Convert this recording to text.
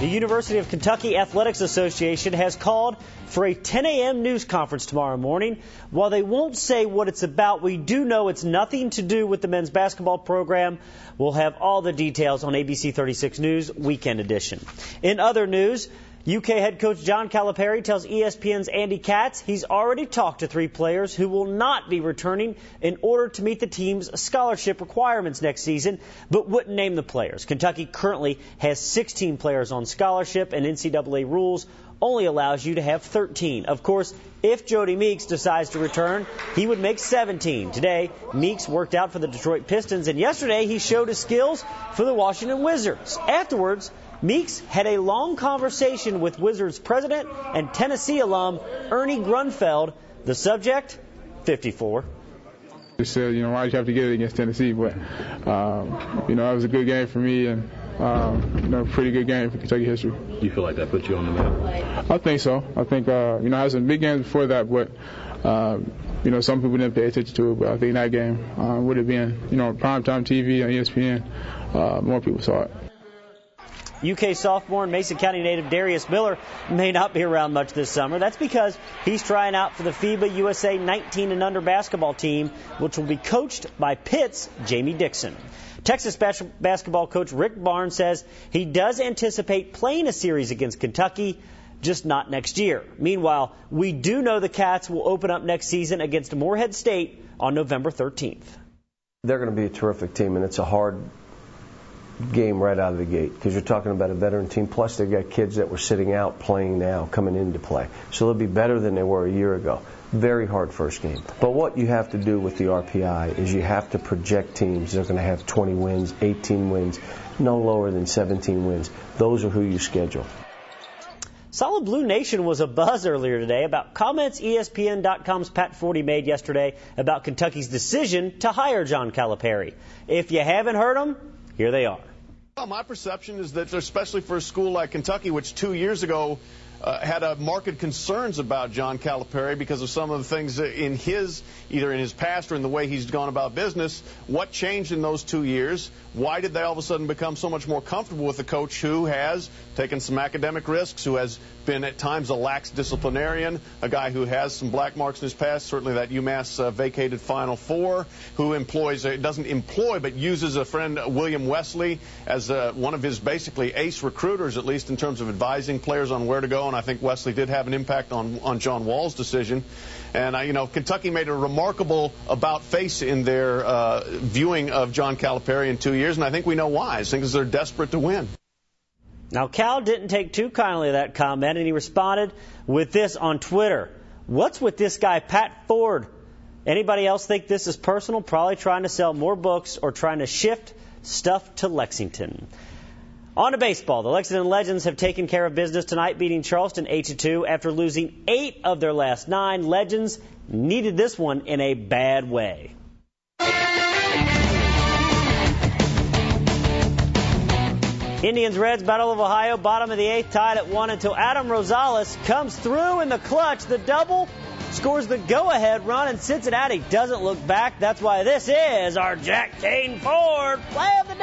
The University of Kentucky Athletics Association has called for a 10 a.m. news conference tomorrow morning. While they won't say what it's about, we do know it's nothing to do with the men's basketball program. We'll have all the details on ABC 36 News Weekend Edition. In other news, UK head coach John Calipari tells ESPN's Andy Katz he's already talked to 3 players who will not be returning in order to meet the team's scholarship requirements next season, but wouldn't name the players. Kentucky currently has 16 players on scholarship, and NCAA rules only allows you to have 13. Of course, if Jody Meeks decides to return, he would make 17. Today, Meeks worked out for the Detroit Pistons, and yesterday he showed his skills for the Washington Wizards. Afterwards, Meeks had a long conversation with Wizards president and Tennessee alum Ernie Grunfeld. The subject, 54. He said, why did you have to get it against Tennessee? But, that was a good game for me and, pretty good game for Kentucky history. Do you feel like that put you on the map? I think so. I think, I had some big games before that, but, some people didn't pay attention to it. But I think that game would have been, primetime TV on ESPN. More people saw it. UK sophomore and Mason County native Darius Miller may not be around much this summer. That's because he's trying out for the FIBA USA 19 and under basketball team, which will be coached by Pitt's Jamie Dixon. Texas basketball coach Rick Barnes says he does anticipate playing a series against Kentucky, just not next year. Meanwhile, we do know the Cats will open up next season against Morehead State on November 13th. They're going to be a terrific team, and it's a hard game right out of the gate because you're talking about a veteran team. Plus, they've got kids that were sitting out playing now, coming into play. So they'll be better than they were a year ago. Very hard first game. But what you have to do with the RPI is you have to project teams. They're going to have 20 wins, 18 wins, no lower than 17 wins. Those are who you schedule. Solid Blue Nation was abuzz earlier today about comments ESPN.com's Pat Forty made yesterday about Kentucky's decision to hire John Calipari. If you haven't heard them, here they are. Well, my perception is that, especially for a school like Kentucky, which 2 years ago had marked concerns about John Calipari because of some of the things either in his past or in the way he's gone about business. What changed in those 2 years? Why did they all of a sudden become so much more comfortable with a coach who has taken some academic risks, who has been at times a lax disciplinarian, a guy who has some black marks in his past, certainly that UMass vacated Final Four, who doesn't employ but uses a friend, William Wesley, as one of his basically ace recruiters, at least in terms of advising players on where to go. And I think Wesley did have an impact on John Wall's decision. And, Kentucky made a remarkable about-face in their viewing of John Calipari in 2 years, and I think we know why. I think because they're desperate to win. Now, Cal didn't take too kindly to that comment, and he responded with this on Twitter. What's with this guy, Pat Ford? Anybody else think this is personal? Probably trying to sell more books or trying to shift stuff to Lexington. On to baseball. The Lexington Legends have taken care of business tonight, beating Charleston 8-2 after losing 8 of their last 9. Legends needed this one in a bad way. Indians-Reds, Battle of Ohio, bottom of the 8th, tied at 1 until Adam Rosales comes through in the clutch. The double scores the go-ahead run, and Cincinnati doesn't look back. That's why this is our Jack Kane Ford Play of the Day.